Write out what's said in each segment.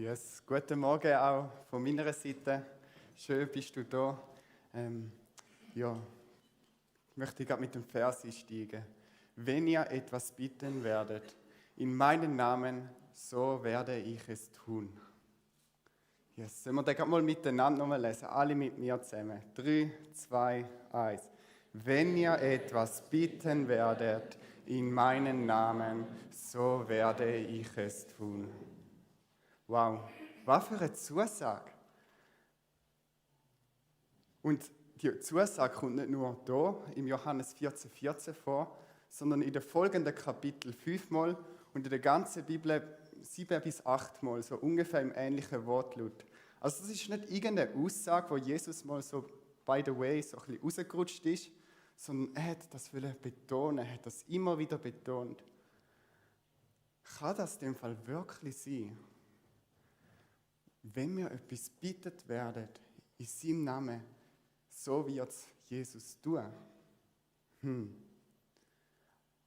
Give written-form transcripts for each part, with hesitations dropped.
Yes. Guten Morgen auch von meiner Seite. Schön bist du da. Ich möchte gerade mit dem Vers einsteigen. Wenn ihr etwas bitten werdet, in meinen Namen, so werde ich es tun. Yes. Sollen wir den gerade mal miteinander nochmal lesen? Alle mit mir zusammen. 3, 2, 1. Wenn ihr etwas bitten werdet, in meinen Namen, so werde ich es tun. Wow, was für eine Zusage. Und die Zusage kommt nicht nur hier im Johannes 14,14 vor, sondern in den folgenden Kapiteln 5-mal und in der ganzen Bibel 7 bis 8-mal, so ungefähr im ähnlichen Wortlaut. Also das ist nicht irgendeine Aussage, wo Jesus mal so, by the way, so ein bisschen rausgerutscht ist, sondern er hat das betonen, er hat das immer wieder betont. Kann das in dem Fall wirklich sein? Wenn wir etwas bittet werden, in seinem Namen, so wird es Jesus tun.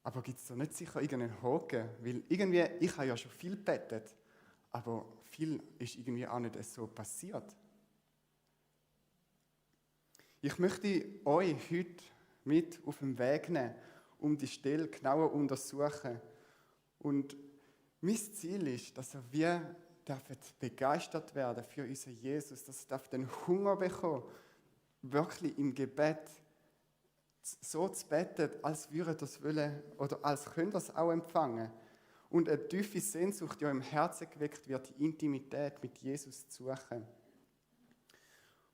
Aber gibt es da nicht sicher irgendeinen Haken? Weil irgendwie, ich habe ja schon viel gebetet, aber viel ist irgendwie auch nicht so passiert. Ich möchte euch heute mit auf den Weg nehmen, um die Stelle genauer zu untersuchen. Und mein Ziel ist, dass wir begeistert werden für unseren Jesus, dass er den Hunger bekommen, wirklich im Gebet so zu beten, als würde das wollen oder als könnte das auch empfangen. Und eine tiefe Sehnsucht, die im Herzen geweckt wird, die Intimität mit Jesus zu suchen.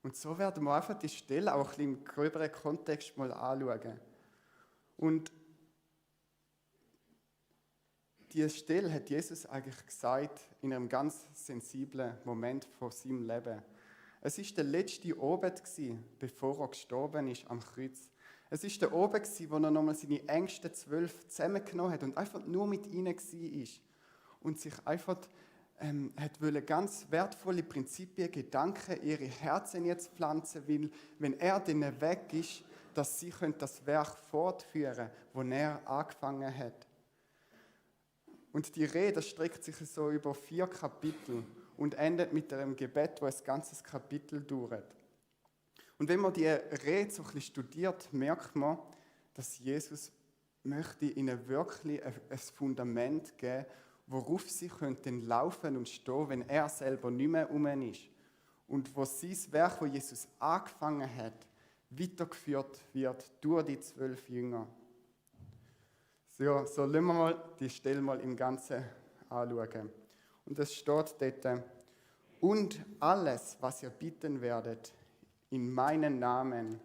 Und so werden wir einfach die Stelle auch ein bisschen im gröberen Kontext mal anschauen. Und diese Stelle hat Jesus eigentlich gesagt in einem ganz sensiblen Moment von seinem Leben. Es war der letzte Abend, bevor er gestorben ist am Kreuz. Es war der Abend, wo er nochmal seine engsten 12 zusammengenommen hat und einfach nur mit ihnen war. Und sich einfach ganz wertvolle Prinzipien, Gedanken, ihre Herzen jetzt pflanzen will, wenn er dann weg ist, dass sie das Werk fortführen können, das er angefangen hat. Und die Rede streckt sich so über 4 Kapitel und endet mit einem Gebet, das ein ganzes Kapitel dauert. Und wenn man die Rede so ein bisschen studiert, merkt man, dass Jesus möchte ihnen wirklich ein Fundament geben, worauf sie könnten laufen und stehen, wenn er selber nicht mehr um ist. Und wo sein Werk, das Jesus angefangen hat, weitergeführt wird durch die 12 Jünger. So lassen wir mal die Stelle mal im Ganzen anschauen. Und es steht dort, und alles, was ihr bitten werdet, in meinen Namen,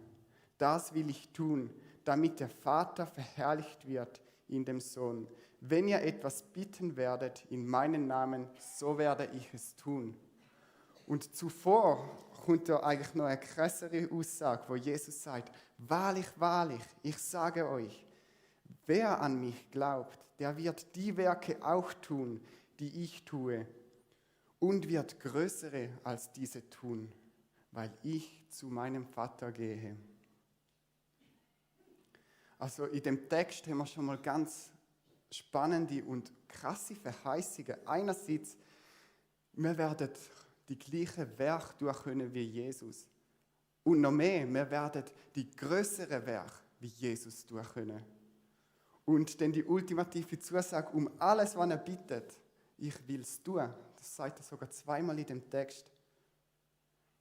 das will ich tun, damit der Vater verherrlicht wird in dem Sohn. Wenn ihr etwas bitten werdet in meinen Namen, so werde ich es tun. Und zuvor kommt da eigentlich noch eine krassere Aussage, wo Jesus sagt, wahrlich, wahrlich, ich sage euch, wer an mich glaubt, der wird die Werke auch tun, die ich tue, und wird größere als diese tun, weil ich zu meinem Vater gehe. Also in dem Text haben wir schon mal ganz spannende und krasse Verheißungen. Einerseits, wir werden die gleichen Werke tun können wie Jesus. Und noch mehr, wir werden die größeren Werke wie Jesus tun können. Und dann die ultimative Zusage, um alles, was er bittet, ich will es tun. Das sagt er sogar 2-mal in dem Text.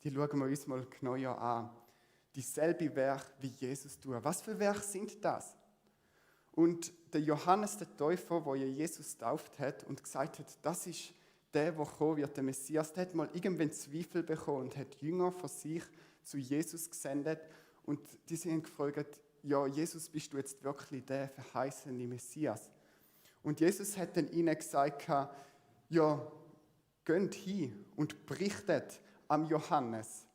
Die schauen wir uns mal genauer an. Dieselbe Werke wie Jesus tun. Was für Werke sind das? Und der Johannes der Täufer, der Jesus getauft hat und gesagt hat, das ist der kommen wird, der Messias, der hat mal irgendwann Zweifel bekommen und hat Jünger von sich zu Jesus gesendet. Und die sind gefragt, ja, Jesus, bist du jetzt wirklich der verheißene Messias? Und Jesus hat dann ihnen gesagt, ja, geht hin und berichtet am Johannes.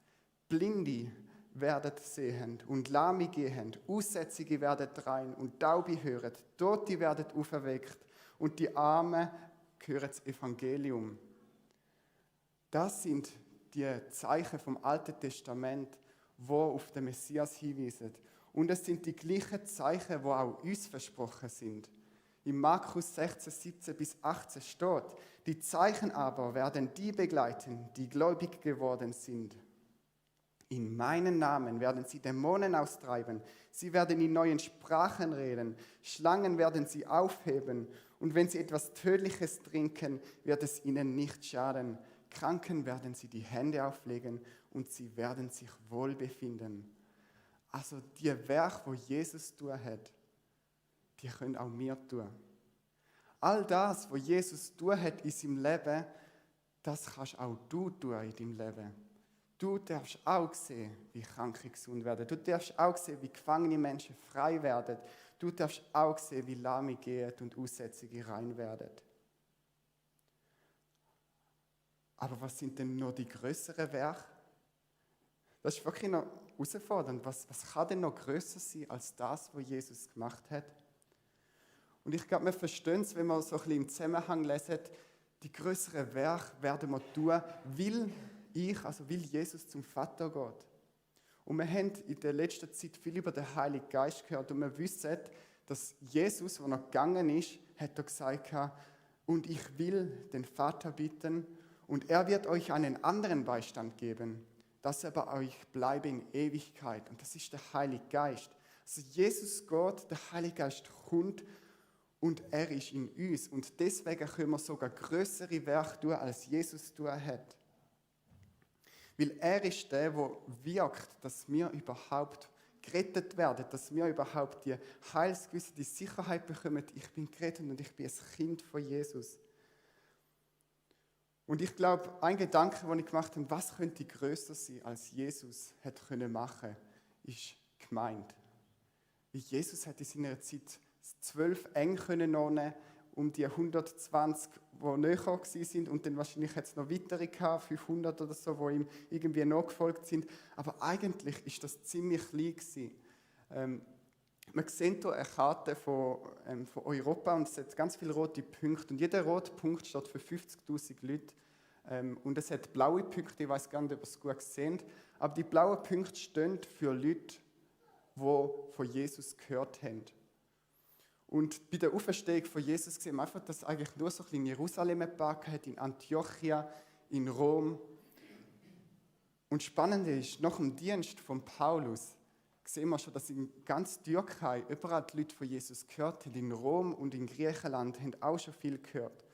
Blinde werdet sehend und Lahme gehend, Aussätzige werdet rein und Taube höret, Tote werdet auferweckt und die Armen hören das Evangelium. Das sind die Zeichen vom Alten Testament, die auf den Messias hinweisen. Und es sind die gleichen Zeichen, die auch uns versprochen sind. In Markus 16, 17 bis 18 steht, die Zeichen aber werden die begleiten, die gläubig geworden sind. In meinem Namen werden sie Dämonen austreiben, sie werden in neuen Sprachen reden, Schlangen werden sie aufheben und wenn sie etwas Tödliches trinken, wird es ihnen nicht schaden. Kranken werden sie die Hände auflegen und sie werden sich wohl befinden. Also die Werke, wo Jesus tun hat, die können auch wir tun. All das, was Jesus tun hat in seinem Leben, das kannst auch du tun in deinem Leben. Du darfst auch sehen, wie Kranke gesund werden. Du darfst auch sehen, wie gefangene Menschen frei werden. Du darfst auch sehen, wie Lahme gehen und Aussätzige rein werden. Aber was sind denn noch die grösseren Werke? Das ist wirklich noch herausfordernd. Was kann denn noch grösser sein als das, was Jesus gemacht hat? Und ich glaube, wir verstehen es, wenn wir so ein bisschen im Zusammenhang lesen, die grösseren Werke werden wir tun, weil Jesus zum Vater geht. Und wir haben in der letzten Zeit viel über den Heiligen Geist gehört und wir wissen, dass Jesus, als er gegangen ist, hat er gesagt, und ich will den Vater bitten und er wird euch einen anderen Beistand geben, dass er bei euch bleibe in Ewigkeit. Und das ist der Heilige Geist. Also Jesus geht, der Heilige Geist kommt und er ist in uns. Und deswegen können wir sogar größere Werke tun, als Jesus tun hat. Weil er ist der wirkt, dass wir überhaupt gerettet werden, dass wir überhaupt die Heilsgewissheit, die Sicherheit bekommen, ich bin gerettet und ich bin ein Kind von Jesus. Und ich glaube, ein Gedanke, den ich gemacht habe, was könnte größer sein, als Jesus hätte machen können, ist Gemeinde. Wie Jesus hat in seiner Zeit 12 eng nehmen, um die 120, die näher waren, und dann wahrscheinlich hat es noch weitere gehabt, 500 oder so, die ihm irgendwie nachgefolgt sind. Aber eigentlich ist das ziemlich klein gewesen. Man sieht hier eine Karte von Europa und es hat ganz viele rote Punkte. Und jeder rote Punkt steht für 50'000 Leute. Und es hat blaue Punkte, ich weiß gar nicht, ob ihr es gut seht. Aber die blauen Punkte stehen für Leute, die von Jesus gehört haben. Und bei der Auferstehung von Jesus sehen wir einfach, dass es eigentlich nur so ein bisschen in Jerusalem geparkt hat, in Antiochia, in Rom. Und spannend ist, nach dem Dienst von Paulus sehen wir schon, dass in ganz Türkei überall die Leute von Jesus gehört haben. In Rom und in Griechenland haben auch schon viel gehört.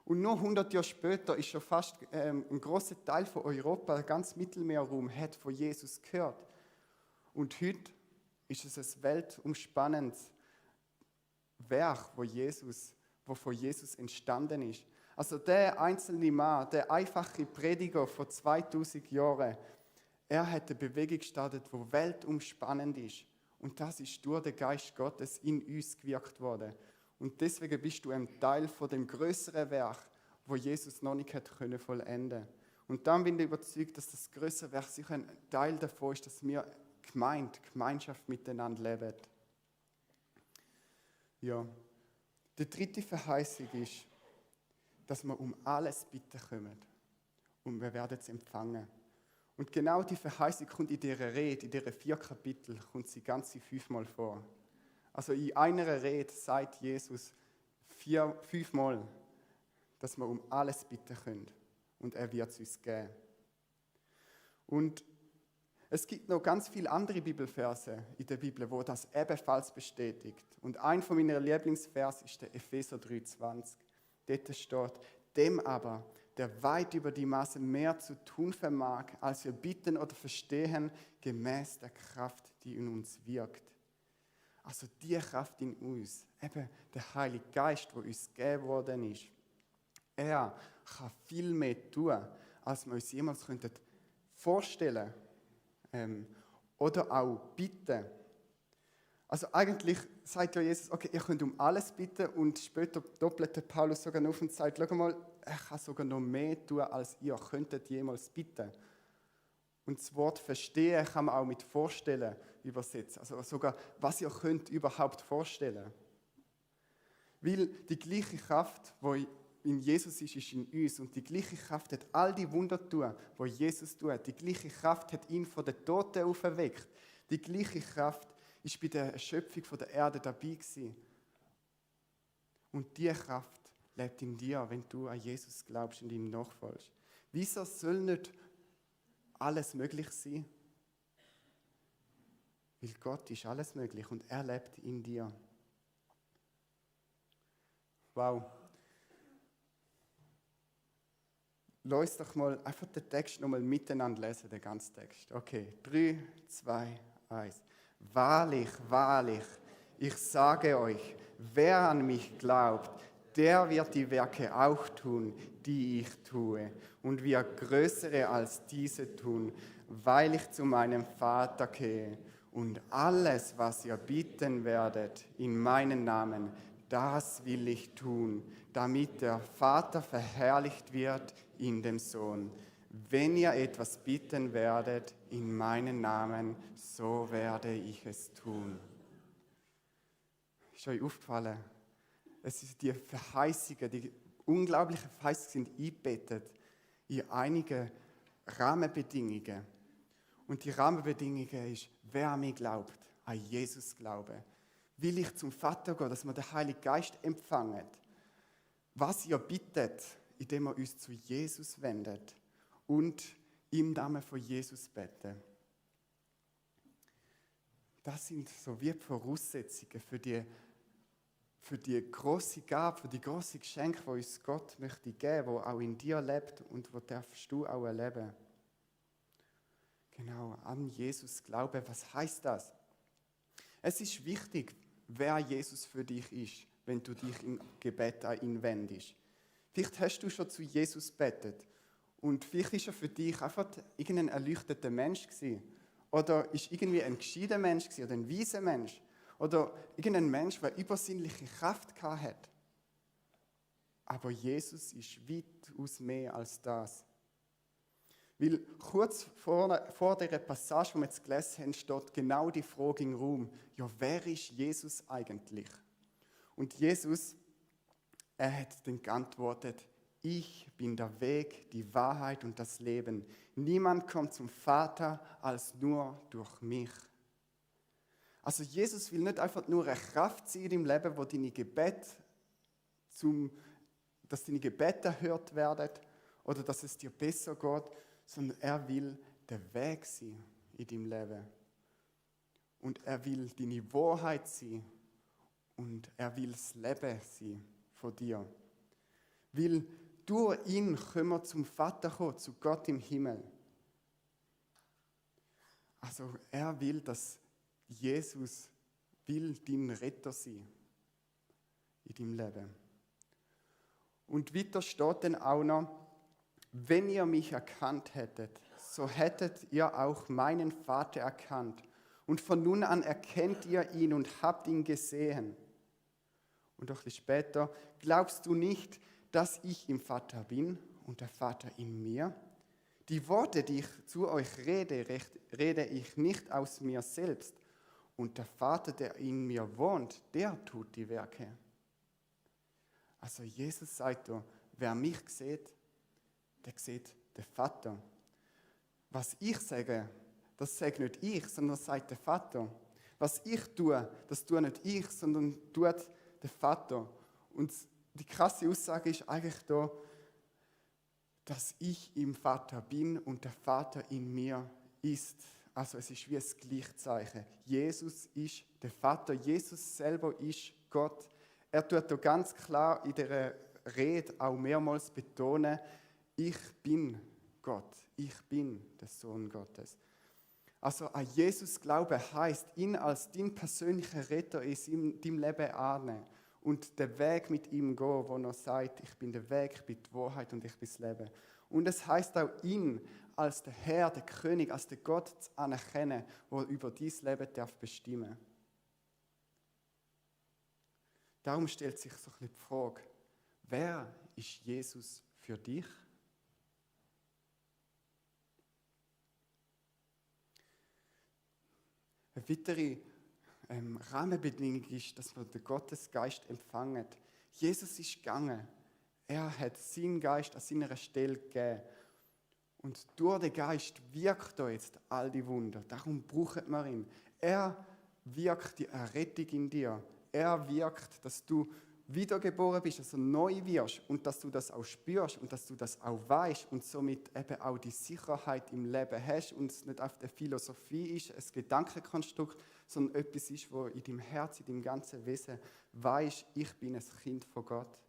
Und nur 100 Jahre später ist schon fast ein grosser Teil von Europa, der ganze Mittelmeerraum, hat von Jesus gehört. Und heute ist es ein weltumspannendes Werk, wo von Jesus entstanden ist. Also der einzelne Mann, der einfache Prediger vor 2000 Jahren, er hat eine Bewegung gestartet, die weltumspannend ist. Und das ist durch den Geist Gottes in uns gewirkt worden. Und deswegen bist du ein Teil von dem größeren Werk, wo Jesus noch nicht vollenden konnte. Und dann bin ich überzeugt, dass das größere Werk sicher ein Teil davon ist, dass wir Gemeinschaft miteinander leben. Ja, die dritte Verheißung ist, dass wir um alles bitten können und wir werden es empfangen. Und genau die Verheißung kommt in dieser Rede, in diesen 4 Kapiteln, kommt sie ganze 5-mal vor. Also in einer Rede sagt Jesus 5-mal, dass wir um alles bitten können und er wird es uns geben. Und es gibt noch ganz viele andere Bibelverse in der Bibel, wo das ebenfalls bestätigt. Und ein von meinen Lieblingsversen ist der Epheser 3,20. Dort steht, dem aber, der weit über die Maße mehr zu tun vermag, als wir bitten oder verstehen, gemäß der Kraft, die in uns wirkt. Also die Kraft in uns, eben der Heilige Geist, der uns gegeben worden ist. Er kann viel mehr tun, als wir uns jemals vorstellen könnten. Oder auch bitten. Also eigentlich sagt ja Jesus, okay, ihr könnt um alles bitten und später doppelt der Paulus sogar auf und sagt, schau mal, er kann sogar noch mehr tun, als ihr könntet jemals bitten. Und das Wort verstehen kann man auch mit vorstellen übersetzen. Also sogar, was ihr könnt überhaupt vorstellen. Weil die gleiche Kraft, die in Jesus ist in uns. Und die gleiche Kraft hat all die Wunder tun, die Jesus tut. Die gleiche Kraft hat ihn von den Toten auferweckt. Die gleiche Kraft ist bei der Erschöpfung von der Erde dabei gewesen. Und diese Kraft lebt in dir, wenn du an Jesus glaubst und ihm nachfolgst. Wieso soll nicht alles möglich sein? Weil Gott ist alles möglich und er lebt in dir. Wow. Lass uns doch mal einfach den Text nochmal miteinander lesen, den ganzen Text. Okay, 3, 2, 1. Wahrlich, wahrlich, ich sage euch, wer an mich glaubt, der wird die Werke auch tun, die ich tue, und wird größere als diese tun, weil ich zu meinem Vater gehe. Und alles, was ihr bitten werdet in meinen Namen, das will ich tun, damit der Vater verherrlicht wird in dem Sohn. Wenn ihr etwas bitten werdet in meinen Namen, so werde ich es tun. Ist euch aufgefallen? Es ist die Verheißungen, die unglaublichen Verheißungen sind eingebettet in einige Rahmenbedingungen. Und die Rahmenbedingungen ist, wer an mich glaubt, an Jesus glauben. Will ich zum Vater gehen, dass wir den Heiligen Geist empfangen. Was ihr bittet, indem wir uns zu Jesus wendet und im Namen von Jesus beten. Das sind so wie die Voraussetzungen für die grosse Gabe, für die grosse Geschenke, die uns Gott möchte geben, die auch in dir lebt und wo darfst du auch erleben. Genau, an Jesus glauben. Was heißt das? Es ist wichtig, wer Jesus für dich ist, wenn du dich im Gebet an ihn wendest. Vielleicht hast du schon zu Jesus gebetet und vielleicht ist er für dich einfach irgendein erleuchteter Mensch gewesen. Oder ist irgendwie ein gescheiter Mensch gewesen oder ein weiser Mensch. Oder irgendein Mensch, der übersinnliche Kraft hat. Aber Jesus ist weitaus mehr als das. Weil kurz vor der Passage, die wir jetzt gelesen haben, steht genau die Frage im Raum, ja, wer ist Jesus eigentlich? Und Jesus, er hat dann geantwortet, ich bin der Weg, die Wahrheit und das Leben. Niemand kommt zum Vater als nur durch mich. Also Jesus will nicht einfach nur eine Kraft sein im Leben, wo dass deine Gebete erhört werden oder dass es dir besser geht, sondern er will der Weg sein in deinem Leben. Und er will deine Wahrheit sein und er will das Leben sein von dir. Weil durch ihn können wir zum Vater kommen, zu Gott im Himmel. Also er will, dass Jesus will dein Retter sein in deinem Leben. Und weiter steht dann auch noch, wenn ihr mich erkannt hättet, so hättet ihr auch meinen Vater erkannt. Und von nun an erkennt ihr ihn und habt ihn gesehen. Und doch später, glaubst du nicht, dass ich im Vater bin und der Vater in mir? Die Worte, die ich zu euch rede ich nicht aus mir selbst. Und der Vater, der in mir wohnt, der tut die Werke. Also Jesus sagt da, wer mich sieht, der sieht den Vater. Was ich sage, das sage nicht ich, sondern das sagt der Vater. Was ich tue, das tue nicht ich, sondern tut der Vater. Und die krasse Aussage ist eigentlich da, dass ich im Vater bin und der Vater in mir ist. Also es ist wie ein Gleichzeichen. Jesus ist der Vater, Jesus selber ist Gott. Er tut da ganz klar in der Rede auch mehrmals betonen, ich bin Gott, ich bin der Sohn Gottes. Also an Jesus glauben heisst, ihn als dein persönlicher Retter in deinem Leben annehmen und den Weg mit ihm gehen, wo er sagt, ich bin der Weg, ich bin die Wahrheit und ich bin das Leben. Und es heisst auch, ihn als der Herr, der König, als der Gott zu anerkennen, der über dein Leben bestimmen darf. Darum stellt sich so ein bisschen die Frage, wer ist Jesus für dich? Eine weitere Rahmenbedingung ist, dass wir den Gottesgeist empfangen. Jesus ist gegangen. Er hat seinen Geist an seiner Stelle gegeben. Und durch den Geist wirkt er jetzt all die Wunder. Darum braucht man ihn. Er wirkt die Errettung in dir. Er wirkt, dass du wiedergeboren bist, also neu wirst und dass du das auch spürst und dass du das auch weißt und somit eben auch die Sicherheit im Leben hast und es nicht auf der Philosophie ist, ein Gedankenkonstrukt, sondern etwas ist, wo in deinem Herz, in deinem ganzen Wesen weißt, ich bin ein Kind von Gott.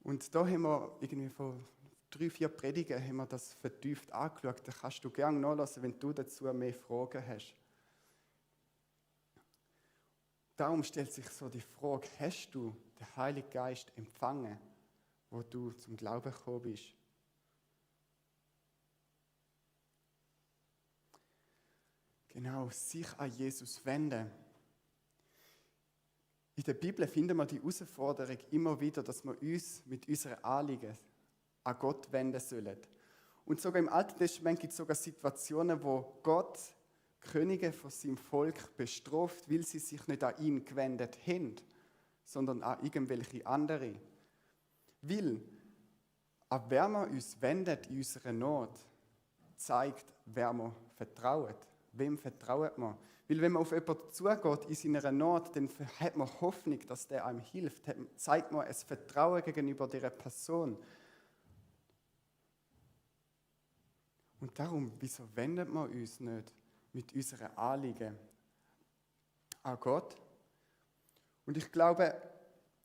Und da haben wir irgendwie vor 3-4 Predigen haben wir das vertieft angeschaut. Da kannst du gerne nachlassen, wenn du dazu mehr Fragen hast. Darum stellt sich so die Frage, hast du den Heiligen Geist empfangen, wo du zum Glauben gekommen bist? Genau, sich an Jesus wenden. In der Bibel finden wir die Herausforderung immer wieder, dass wir uns mit unseren Anliegen an Gott wenden sollen. Und sogar im Alten Testament gibt es sogar Situationen, wo Gott Könige von seinem Volk bestraft, weil sie sich nicht an ihn gewendet haben, sondern an irgendwelche andere. Weil, an wer wir uns wendet in unserer Not, zeigt, wer wir vertrauen. Wem vertraut man? Weil wenn man auf jemanden zugeht in seiner Not, dann hat man Hoffnung, dass der einem hilft. Zeigt man ein Vertrauen gegenüber dieser Person. Und darum, wieso wendet man uns nicht mit unseren Anliegen an Gott? Und ich glaube,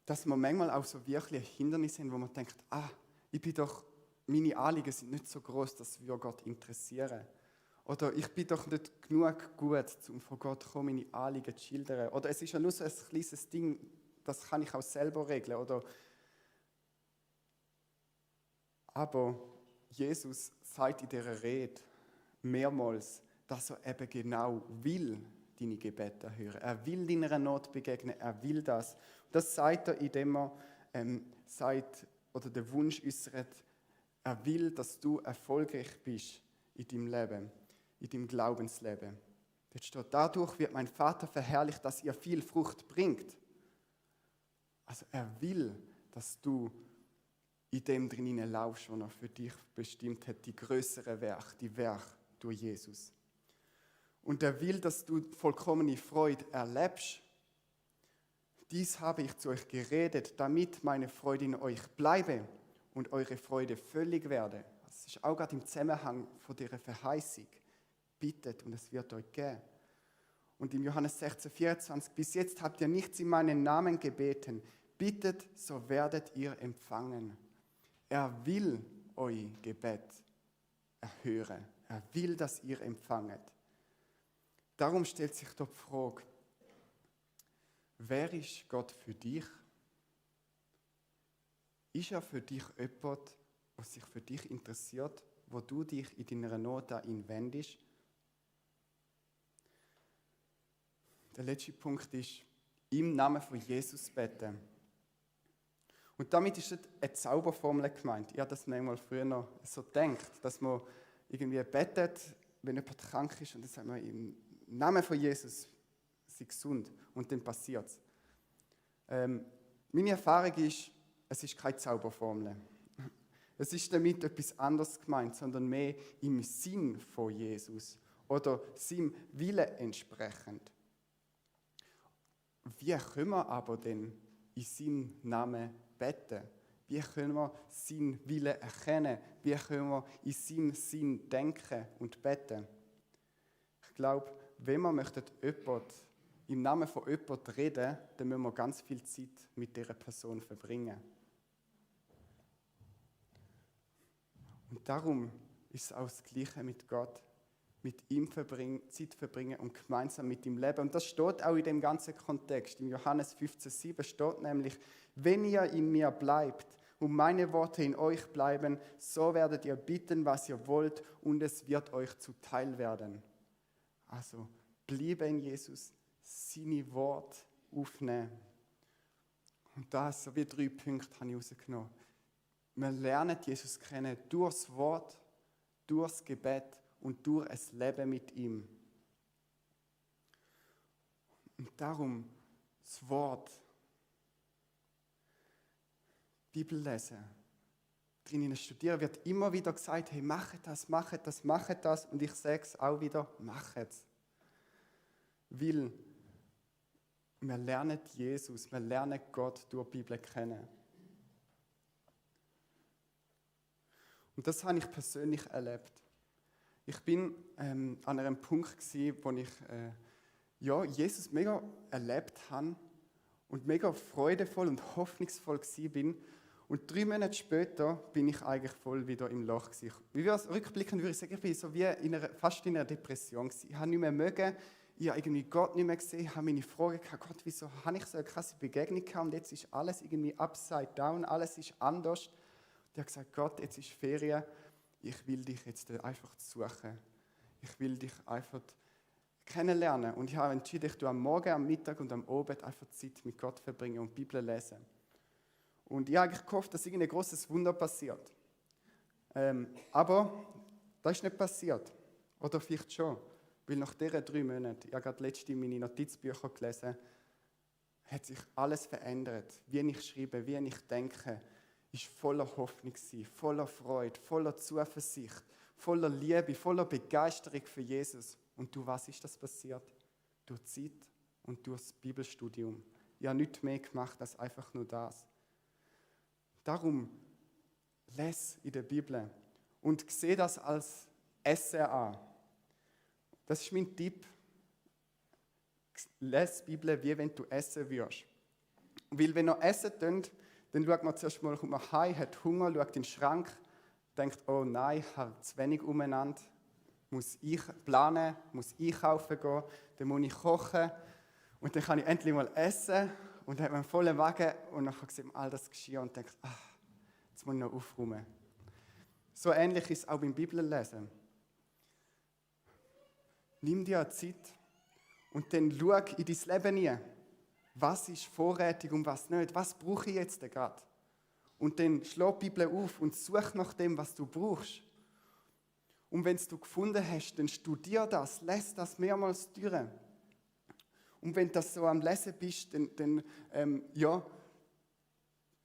dass wir manchmal auch so wirklich Hindernisse haben, wo man denkt, meine Anliegen sind nicht so groß, dass wir Gott interessieren. Oder ich bin doch nicht genug gut, um von Gott zu kommen, meine Anliegen zu schildern. Oder es ist ja nur so ein kleines Ding, das kann ich auch selber regeln. Aber Jesus sagt in dieser Rede mehrmals, dass er eben genau will deine Gebete hören. Er will deiner Not begegnen, er will das. Das sagt er, indem er sagt oder den Wunsch äußert, er will, dass du erfolgreich bist in deinem Leben, in deinem Glaubensleben. Dort steht, dadurch wird mein Vater verherrlicht, dass ihr viel Frucht bringt. Also er will, dass du in dem drin laufst, was er für dich bestimmt hat, die größeren Werke, die Werke durch Jesus. Und er will, dass du vollkommene Freude erlebst. Dies habe ich zu euch geredet, damit meine Freude in euch bleibe und eure Freude völlig werde. Das ist auch gerade im Zusammenhang von dieser Verheißung. Bittet und es wird euch geben. Und im Johannes 16,24, bis jetzt habt ihr nichts in meinen Namen gebeten. Bittet, so werdet ihr empfangen. Er will euer Gebet erhören. Er will, dass ihr empfanget. Darum stellt sich doch die Frage, wer ist Gott für dich? Ist er für dich jemand, der sich für dich interessiert, wo du dich in deiner Not an ihn wendest? Der letzte Punkt ist, im Namen von Jesus beten. Und damit ist nicht eine Zauberformel gemeint. Ich habe das manchmal früher noch so gedacht, dass man irgendwie betet, wenn jemand krank ist und dann sagt man im Namen von Jesus, sei gesund und dann passiert es. Meine Erfahrung ist, es ist keine Zauberformel. Es ist damit etwas anderes gemeint, sondern mehr im Sinn von Jesus oder seinem Willen entsprechend. Wie können wir aber denn in seinem Namen beten? Wie können wir seinen Willen erkennen? Wie können wir in seinem Sinn denken und beten? Ich glaube, wenn wir im Namen von jemandem reden, dann müssen wir ganz viel Zeit mit dieser Person verbringen. Und darum ist es auch das Gleiche mit Gott. Mit ihm Zeit verbringen und gemeinsam mit ihm leben. Und das steht auch in dem ganzen Kontext. Im Johannes 15,7 steht nämlich, wenn ihr in mir bleibt und meine Worte in euch bleiben, so werdet ihr bitten, was ihr wollt, und es wird euch zuteil werden. Also, bleibe in Jesus, seine Worte aufnehmen. Und das, so wie 3 Punkte, habe ich rausgenommen. Wir lernen Jesus kennen durchs Wort, durchs Gebet und durch ein Leben mit ihm. Und darum das Wort, Bibel lesen, drinnen studieren, wird immer wieder gesagt, hey, macht das, macht das, macht das. Und ich sage es auch wieder, macht es. Weil Wir lernen Jesus, wir lernen Gott durch die Bibel kennen. Und das habe ich persönlich erlebt. Ich bin an einem Punkt gewesen, wo ich Jesus mega erlebt habe und mega freudevoll und hoffnungsvoll war. Und 3 Monate später bin ich eigentlich voll wieder im Loch gewesen. Rückblickend würde ich sagen, ich bin so wie fast in einer Depression gewesen. Ich habe nicht mehr mögen, ich habe irgendwie Gott nicht mehr gesehen, ich habe meine Frage gehabt, Gott, wieso habe ich so eine krasse Begegnung gehabt und jetzt ist alles irgendwie upside down, alles ist anders. Und ich habe gesagt, Gott, jetzt ist Ferien, ich will dich jetzt einfach suchen. Ich will dich einfach kennenlernen. Und ich habe entschieden, ich tue am Morgen, am Mittag und am Abend einfach Zeit mit Gott verbringen und die Bibel lesen. Und ich habe eigentlich gehofft, dass irgendein großes Wunder passiert. Aber das ist nicht passiert. Oder vielleicht schon. Weil nach diesen 3 Monaten, ich habe gerade letztens meine Notizbücher gelesen, hat sich alles verändert. Wie ich schreibe, wie ich denke, ist voller Hoffnung gewesen, voller Freude, voller Zuversicht, voller Liebe, voller Begeisterung für Jesus. Und durch was ist das passiert? Durch Zeit und durch das Bibelstudium. Ich habe nichts mehr gemacht als einfach nur das. Darum, lese in der Bibel und sehe das als Essen an. Das ist mein Tipp. Lese die Bibel, wie wenn du essen würdest. Weil wenn ihr essen könnt, dann schaut man zuerst mal, kommt man heim, hat Hunger, schaut in den Schrank, denkt, oh nein, ich habe zu wenig umeinander, muss ich planen, muss einkaufen gehen, dann muss ich kochen und dann kann ich endlich mal essen und dann hat man einen vollen Wagen und dann sieht man all das Geschirr und denkt, jetzt muss ich noch aufräumen. So ähnlich ist es auch beim Bibellesen. Nimm dir eine Zeit und dann schau in dein Leben hinein. Was ist vorrätig und was nicht? Was brauche ich jetzt gerade? Und dann schlag die Bibel auf und such nach dem, was du brauchst. Und wenn du gefunden hast, dann studier das, lese das mehrmals durch. Und wenn du das so am Lesen bist, dann du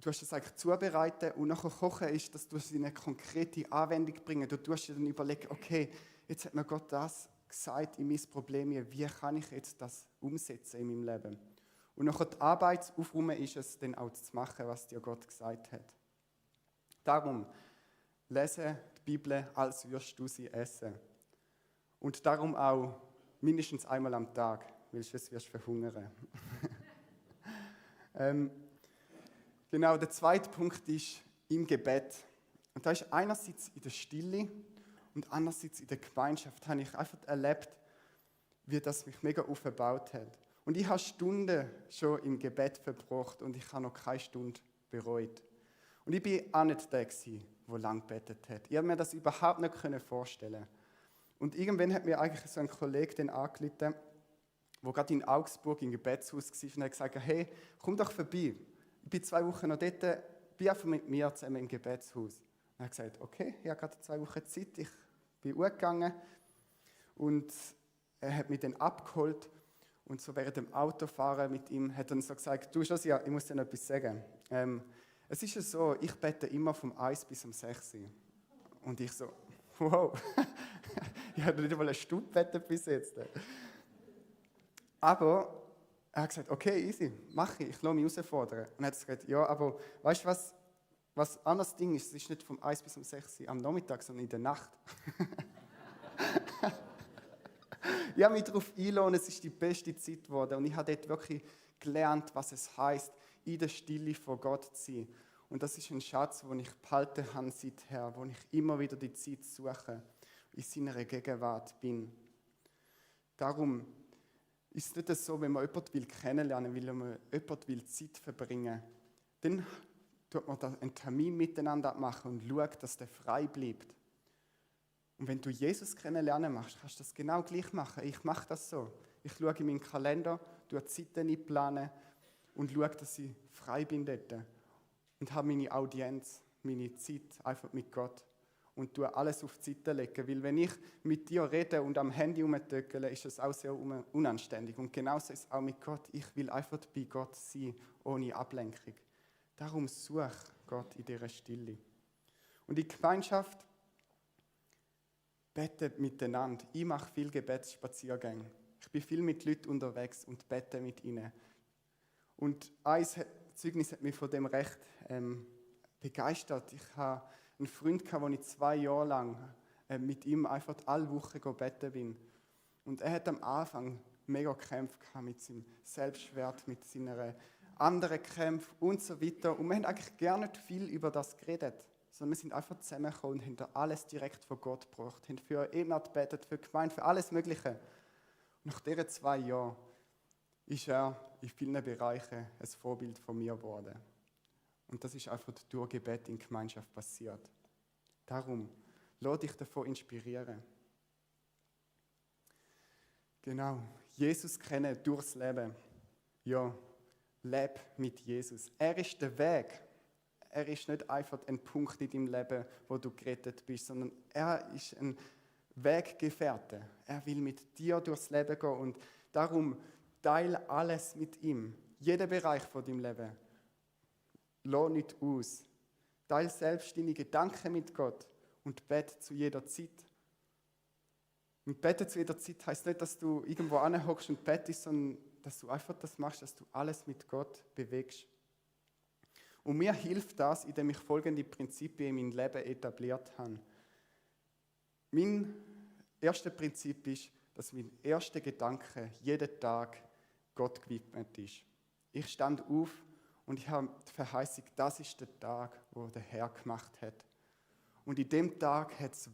hast das eigentlich zubereitet und nachher kochen ist, dass du es in eine konkrete Anwendung bringen. Du tust dir dann überlegen, okay, jetzt hat mir Gott das gesagt in mein Problem, wie kann ich jetzt das umsetzen in meinem Leben? Und nachher die Arbeit aufräumen ist es, dann auch zu machen, was dir Gott gesagt hat. Darum, lese die Bibel, als würdest du sie essen. Und darum auch mindestens einmal am Tag, weil sonst wirst du verhungern. Genau, der zweite Punkt ist im Gebet. Und da ist einerseits in der Stille und andererseits in der Gemeinschaft, habe ich einfach erlebt, wie das mich mega aufgebaut hat. Und ich habe Stunden schon im Gebet verbracht und ich habe noch keine Stunde bereut. Und ich war auch nicht der, der lang gebetet hat. Ich habe mir das überhaupt nicht vorstellen. Und irgendwann hat mir eigentlich so ein Kollege den angerufen, der gerade in Augsburg im Gebetshaus war und hat gesagt, hey, komm doch vorbei. Ich bin 2 Wochen noch dort, bin einfach mit mir zusammen im Gebetshaus. Und er hat gesagt, okay, ich habe gerade 2 Wochen Zeit, ich bin gegangen und er hat mich dann abgeholt. Und so während dem Autofahren mit ihm hat er dann so gesagt, du Josia, ich muss dir noch etwas sagen. Es ist ja so, ich bete immer vom 1 bis um 6 Uhr. Und ich so, wow, ich habe nicht mal eine Stunde gebetet bis jetzt. Aber er hat gesagt, okay, easy, mache ich lasse mich herausfordern. Und er hat gesagt, ja, aber weißt du was anderes Ding ist, es ist nicht vom 1 bis um 6 Uhr am Nachmittag, sondern in der Nacht. Ich habe mich darauf eingelassen, es ist die beste Zeit geworden und ich habe dort wirklich gelernt, was es heisst, in der Stille vor Gott zu sein. Und das ist ein Schatz, den ich behalten habe seither, wo ich immer wieder die Zeit suche, in seiner Gegenwart bin. Darum ist es nicht so, wenn man jemanden kennenlernen will, wenn man jemanden Zeit verbringen will, dann tut man da einen Termin miteinander machen und schaut, dass der frei bleibt. Und wenn du Jesus kennenlernen machst, kannst du das genau gleich machen. Ich mache das so. Ich schaue in meinen Kalender, schaue Zeiten einplanen und schaue, dass ich frei bin dort. Und habe meine Audienz, meine Zeit einfach mit Gott. Und tue alles auf die Seite legen. Weil wenn ich mit dir rede und am Handy rumtöckele, ist es auch sehr unanständig. Und genauso ist es auch mit Gott. Ich will einfach bei Gott sein, ohne Ablenkung. Darum suche Gott in dieser Stille. Und die Gemeinschaft betet miteinander. Ich mache viel Gebetsspaziergänge. Ich bin viel mit Leuten unterwegs und bete mit ihnen. Und Zeugnis hat mich von dem recht begeistert. Ich habe einen Freund gehabt, wo ich 2 Jahre lang mit ihm einfach alle Wochen beten bin. Und er hat am Anfang mega Kämpfe gehabt mit seinem Selbstwert, mit seinen anderen Kämpfen und so weiter. Und wir haben eigentlich gar nicht viel über das geredet, sondern wir sind einfach zusammengekommen und haben da alles direkt von Gott gebracht, haben für Ehemann gebetet, für die Gemeinde, für alles Mögliche. Und nach diesen 2 Jahren ist er in vielen Bereichen ein Vorbild von mir geworden. Und das ist einfach durch Gebet in Gemeinschaft passiert. Darum, lass dich davon inspirieren. Genau, Jesus kennen durchs Leben. Ja, leb mit Jesus. Er ist der Weg. Er ist nicht einfach ein Punkt in deinem Leben, wo du gerettet bist, sondern er ist ein Weggefährte. Er will mit dir durchs Leben gehen und darum teile alles mit ihm. Jeden Bereich von deinem Leben. Lass nicht aus. Teile selbst deine Gedanken mit Gott und bete zu jeder Zeit. Und beten zu jeder Zeit heisst nicht, dass du irgendwo anhockst und betest, sondern dass du einfach das machst, dass du alles mit Gott bewegst. Und mir hilft das, indem ich folgende Prinzipien in meinem Leben etabliert habe. Mein erstes Prinzip ist, dass mein erster Gedanke jeden Tag Gott gewidmet ist. Ich stand auf und ich habe die Verheißung, das ist der Tag, wo der Herr gemacht hat. Und in dem Tag hat es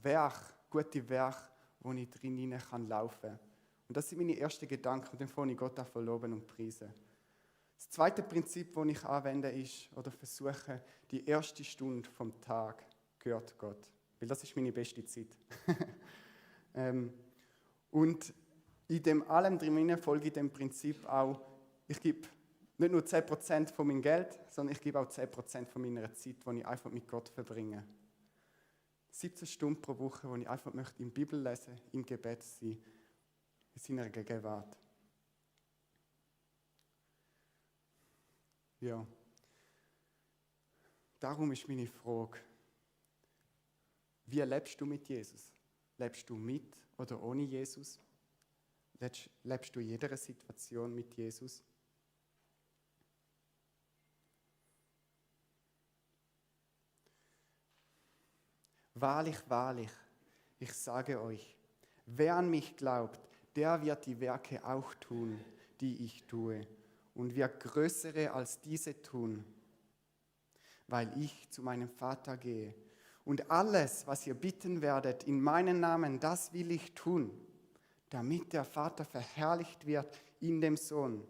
gute Werke, wo ich drin laufen kann. Und das sind meine ersten Gedanken, und dann fange ich Gott an loben und preisen. Das zweite Prinzip, das ich anwende, ist, oder versuche, die erste Stunde vom Tag gehört Gott. Weil das ist meine beste Zeit. Und in dem allem drin folge ich dem Prinzip auch, ich gebe nicht nur 10% von meinem Geld, sondern ich gebe auch 10% von meiner Zeit, die ich einfach mit Gott verbringe. 17 Stunden pro Woche, wo ich einfach möchte in der Bibel lesen, im Gebet sein, in seiner Gegenwart. Ja. Darum ist meine Frage, wie lebst du mit Jesus? Lebst du mit oder ohne Jesus? Lebst du in jeder Situation mit Jesus? Wahrlich, wahrlich, ich sage euch, wer an mich glaubt, der wird die Werke auch tun, die ich tue, und wird größere als diese tun, weil ich zu meinem Vater gehe. Und alles, was ihr bitten werdet in meinem Namen, das will ich tun, damit der Vater verherrlicht wird in dem Sohn.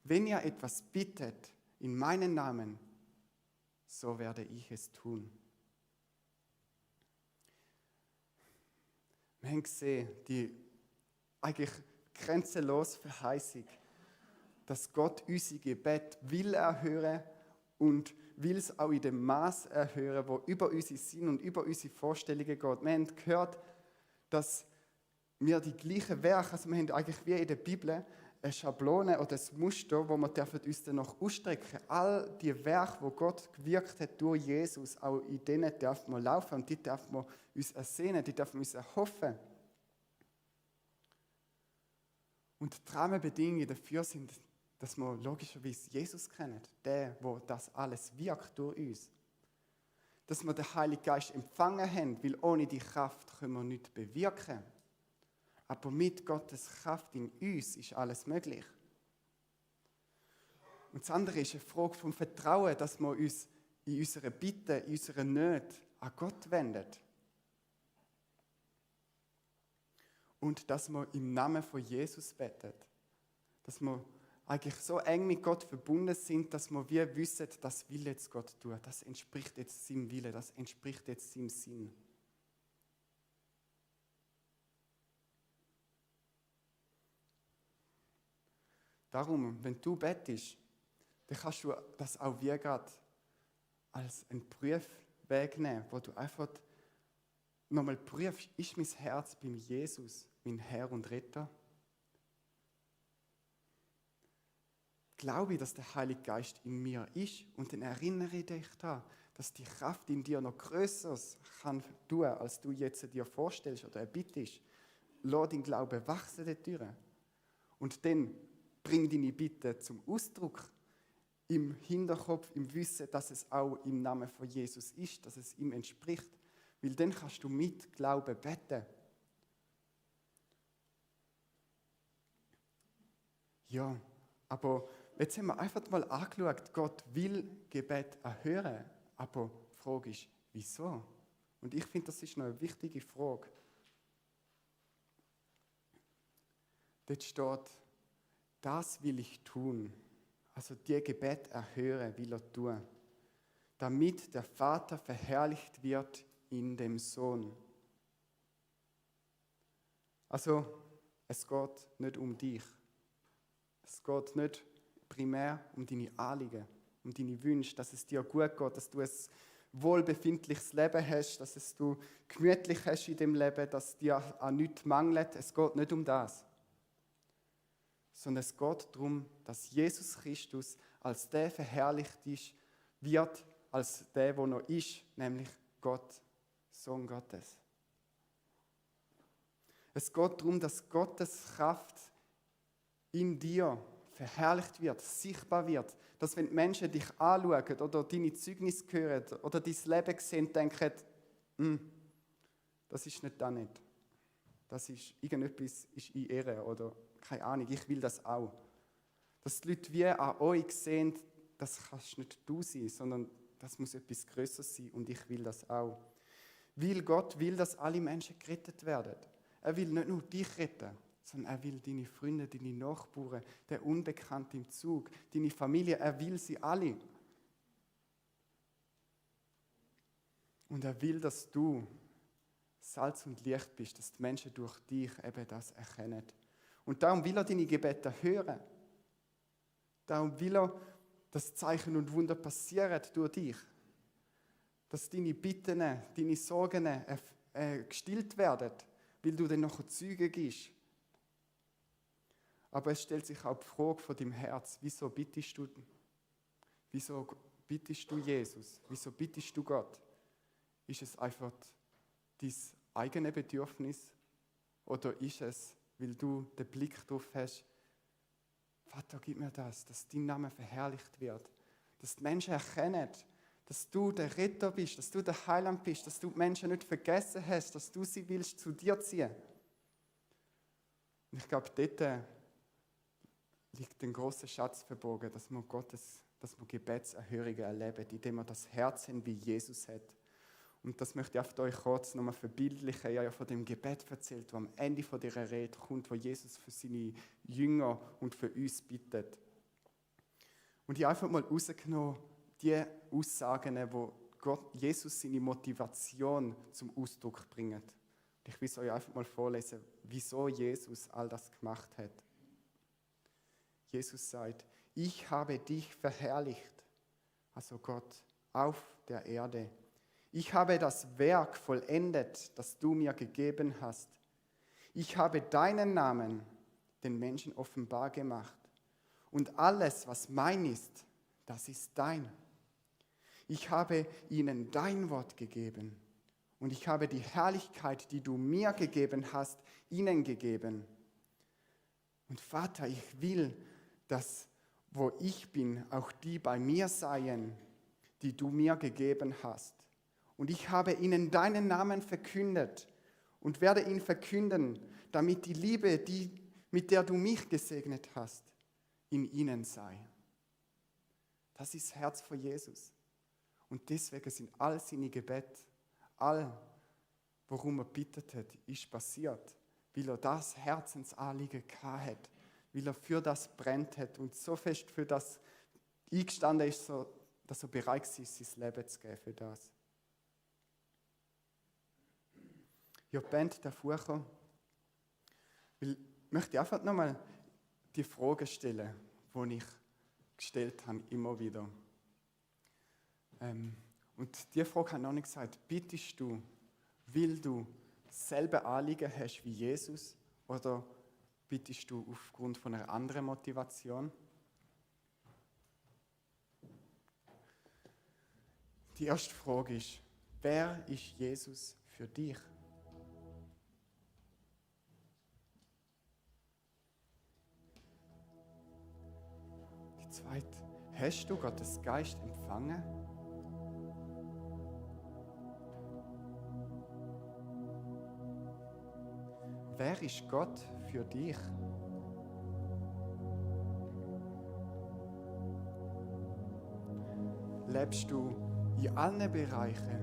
Wenn ihr etwas bittet in meinem Namen, so werde ich es tun. Wir haben gesehen, die eigentlich grenzenlose Verheißung, dass Gott unser Gebet will erhören und will es auch in dem Maß erhören, wo über unseren Sinn und über unsere Vorstellungen geht. Wir haben gehört, dass wir die gleichen Werke, also wir haben eigentlich wie in der Bibel eine Schablone oder ein Muster, wo wir uns dann noch ausstrecken. All die Werke, wo Gott gewirkt hat durch Jesus, auch in denen dürfen wir laufen und die dürfen wir uns ersehnen, die dürfen wir uns erhoffen. Und die Rahmenbedingungen dafür sind, dass wir logischerweise Jesus kennen, der das alles wirkt durch uns. Dass wir den Heiligen Geist empfangen haben, weil ohne die Kraft können wir nichts bewirken. Aber mit Gottes Kraft in uns ist alles möglich. Und das andere ist eine Frage vom Vertrauen, dass wir uns in unserer Bitte, in unserer Nöte an Gott wenden. Und dass wir im Namen von Jesus beten. Dass wir eigentlich so eng mit Gott verbunden sind, dass wir wie wissen, das will jetzt Gott tun. Das entspricht jetzt seinem Willen, das entspricht jetzt seinem Sinn. Darum, wenn du betest, dann kannst du das auch wie gerade als einen Prüfweg nehmen, wo du einfach nochmal prüfst, ist mein Herz beim Jesus, mein Herr und Retter? Glaube ich, dass der Heilige Geist in mir ist und dann erinnere ich dich daran, dass die Kraft in dir noch Größeres kann tun, als du jetzt dir vorstellst oder erbittest. Lass deinen Glauben wachsen dort durch. Und dann bring deine Bitte zum Ausdruck, im Hinterkopf, im Wissen, dass es auch im Namen von Jesus ist, dass es ihm entspricht. Weil dann kannst du mit Glauben beten. Ja, aber jetzt haben wir einfach mal angeschaut, Gott will Gebet erhören. Aber die Frage ist, wieso? Und ich finde, das ist noch eine wichtige Frage. Dort steht, das will ich tun. Also die Gebet erhören will er tun, damit der Vater verherrlicht wird in dem Sohn. Also es geht nicht um dich. Es geht nicht primär um deine Anliegen, um deine Wünsche, dass es dir gut geht, dass du ein wohlbefindliches Leben hast, dass es du gemütlich hast in dem Leben, dass dir an nichts mangelt. Es geht nicht um das. Sondern es geht darum, dass Jesus Christus als der verherrlicht wird, als der noch ist, nämlich Gott, Sohn Gottes. Es geht darum, dass Gottes Kraft in dir verherrlicht wird, sichtbar wird, dass wenn die Menschen dich anschauen oder deine Zeugnisse hören oder dein Leben sehen, denken, das ist nicht da nicht. Das ist, irgendetwas ist in Ehre oder keine Ahnung, ich will das auch. Dass die Leute wie an euch sehen, das kannst nicht du sein, sondern das muss etwas Größeres sein und ich will das auch. Weil Gott will, dass alle Menschen gerettet werden. Er will nicht nur dich retten, sondern er will deine Freunde, deine Nachbarn, der Unbekannte im Zug, deine Familie, er will sie alle. Und er will, dass du Salz und Licht bist, dass die Menschen durch dich eben das erkennen. Und darum will er deine Gebete hören. Darum will er, dass Zeichen und Wunder passieren durch dich. Dass deine Bitten, deine Sorgen gestillt werden, weil du dann noch Zeugen gibst. Aber es stellt sich auch die Frage von deinem Herz, wieso bittest du Jesus? Wieso bittest du Gott? Ist es einfach dein eigenes Bedürfnis oder ist es, weil du den Blick darauf hast, Vater, gib mir das, dass dein Name verherrlicht wird, dass die Menschen erkennen, dass du der Retter bist, dass du der Heiland bist, dass du die Menschen nicht vergessen hast, dass du sie willst zu dir ziehen. Und ich glaube, dort liegt ein großer Schatz verborgen, dass wir Gebetserhörungen erleben, indem wir das Herz haben, wie Jesus hat. Und das möchte ich auf euch kurz nochmal verbildlichen. Ich habe ja von dem Gebet erzählt, das am Ende von dieser Rede kommt, wo Jesus für seine Jünger und für uns bittet. Und ich habe einfach mal rausgenommen, die Aussagen, wo Jesus seine Motivation zum Ausdruck bringt. Ich will es euch einfach mal vorlesen, wieso Jesus all das gemacht hat. Jesus sagt, ich habe dich verherrlicht, also Gott, auf der Erde. Ich habe das Werk vollendet, das du mir gegeben hast. Ich habe deinen Namen den Menschen offenbar gemacht. Und alles, was mein ist, das ist dein. Ich habe ihnen dein Wort gegeben. Und ich habe die Herrlichkeit, die du mir gegeben hast, ihnen gegeben. Und Vater, ich will, dass, wo ich bin, auch die bei mir seien, die du mir gegeben hast. Und ich habe ihnen deinen Namen verkündet und werde ihn verkünden, damit die Liebe, mit der du mich gesegnet hast, in ihnen sei. Das ist das Herz von Jesus. Und deswegen sind all seine Gebete, all, worum er bittet hat, ist passiert, weil er das Herzensanliegen gehabt hat, weil er für das brennt hat und so fest für das eingestanden ist, dass er bereit ist, sein Leben zu geben für das. Ja, die Band darf hochkommen. Ich möchte einfach nochmal die Frage stellen, die ich gestellt habe, immer wieder. Und die Frage habe ich noch nicht gesagt. Bittest du, weil du dasselbe Anliegen hast wie Jesus, oder bittest du aufgrund von einer anderen Motivation? Die erste Frage ist, wer ist Jesus für dich? Die zweite, Hast du Gottes Geist empfangen? Wer ist Gott für dich? Lebst du in allen Bereichen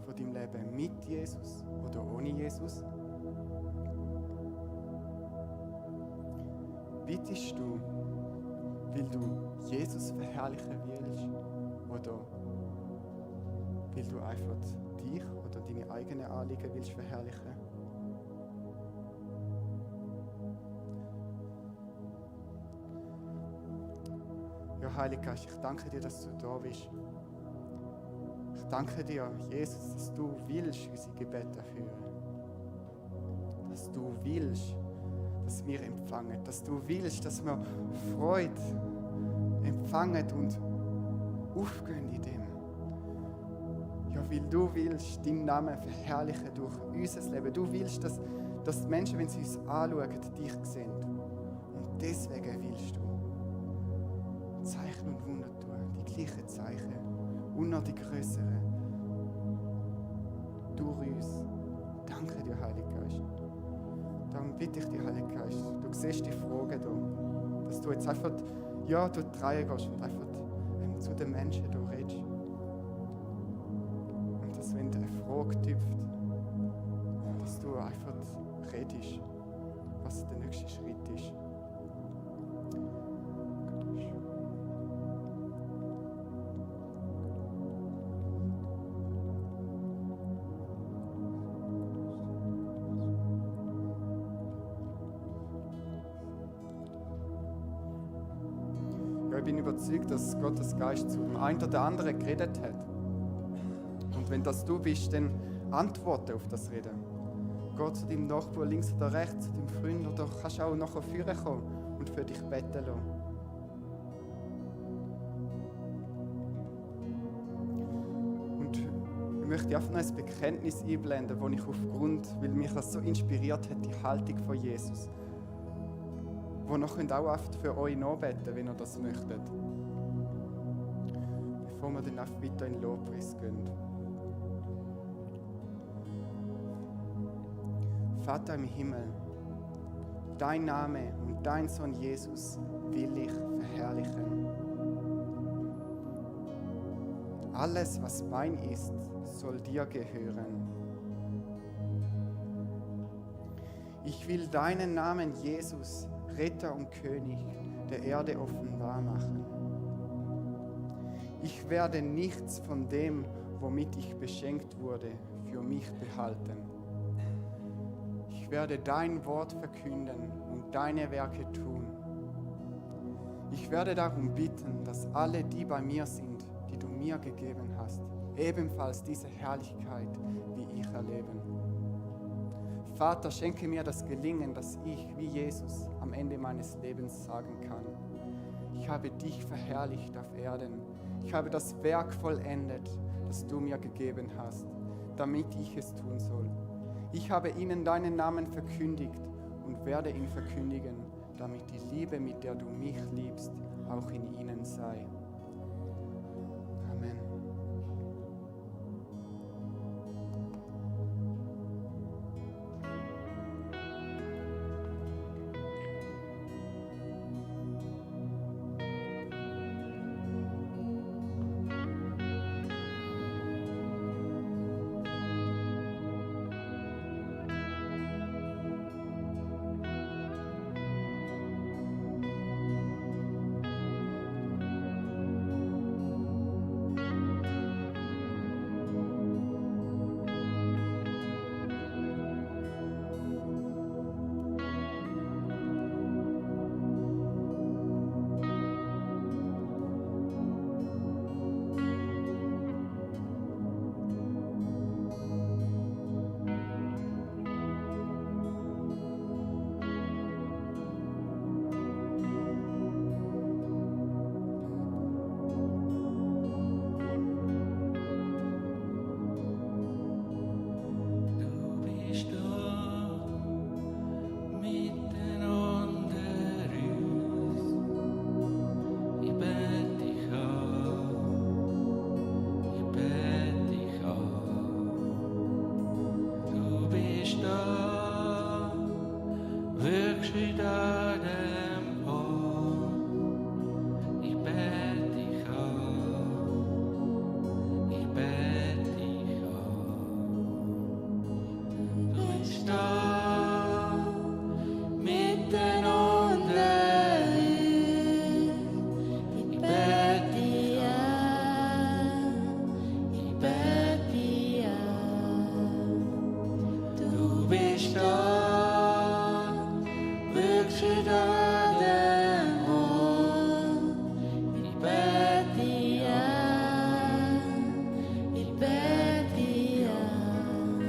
von deinem Leben mit Jesus oder ohne Jesus? Bittest du, weil du Jesus verherrlichen willst oder weil du einfach dich oder deine eigenen Anliegen willst verherrlichen? Ja, Heiliger Geist, ich danke dir, dass du da bist. Ich danke dir, Jesus, dass du willst unsere Gebete führen. Dass du willst, dass wir empfangen. Dass du willst, dass wir Freude empfangen und aufgehen in dem. Ja, weil du willst deinen Namen verherrlichen durch unser Leben. Du willst, dass die Menschen, wenn sie uns anschauen, dich sehen. Und deswegen willst du Zeichen und Wunder tun, die gleichen Zeichen und noch die größeren. Durch uns. Danke dir, Heiliger Geist. Darum bitte ich dich, Heiliger Geist, du siehst die Fragen hier, dass du jetzt einfach durch die Reihe gehst und einfach zu den Menschen hier redest. Und dass, wenn eine Frage tüpft, dass du einfach redest, was der nächste Schritt ist. Ich bin überzeugt, dass Gottes Geist zu dem einen oder anderen geredet hat. Und wenn das du bist, dann antworte auf das Reden. Geh zu deinem Nachbarn links oder rechts, zu deinem Freund, oder kannst auch nachher vorne kommen und für dich beten lassen. Und ich möchte einfach noch ein Bekenntnis einblenden, das ich weil mich das so inspiriert hat, die Haltung von Jesus. Wo noch auch oft für euch nachbeten, wenn ihr das möchtet. Bevor wir dann einfach weiter in den Lobpreis gehen. Vater im Himmel, dein Name und dein Sohn Jesus will ich verherrlichen. Alles, was mein ist, soll dir gehören. Ich will deinen Namen Jesus, Retter und König der Erde, offenbar machen. Ich werde nichts von dem, womit ich beschenkt wurde, für mich behalten. Ich werde dein Wort verkünden und deine Werke tun. Ich werde darum bitten, dass alle, die bei mir sind, die du mir gegeben hast, ebenfalls diese Herrlichkeit wie ich erleben. Vater, schenke mir das Gelingen, dass ich, wie Jesus, am Ende meines Lebens sagen kann: Ich habe dich verherrlicht auf Erden. Ich habe das Werk vollendet, das du mir gegeben hast, damit ich es tun soll. Ich habe ihnen deinen Namen verkündigt und werde ihn verkündigen, damit die Liebe, mit der du mich liebst, auch in ihnen sei. Amen. Rückschritt an dem Ort. Ich bete dich an. Ich bete dich an. Du bist da. Mitten unter uns. Ich bete dich an. Ich bete dich an. Du bist da. Rückschritt an dem Ort. Ich bete dich an. Ich bete dich an.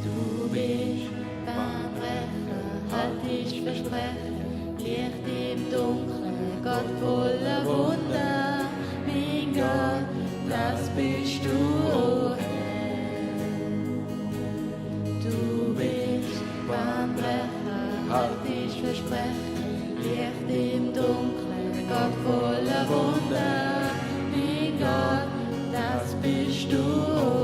Du bist Bahnbrecher, halt dich versprechen, Licht im Dunkeln, Gott voller Wunder. Mein Gott, das bist du, oh Herr. Du bist Bahnbrecher, halt dich versprechen, Licht im Dunkeln, Gott voller Wunder. Mein Gott, das bist du, oh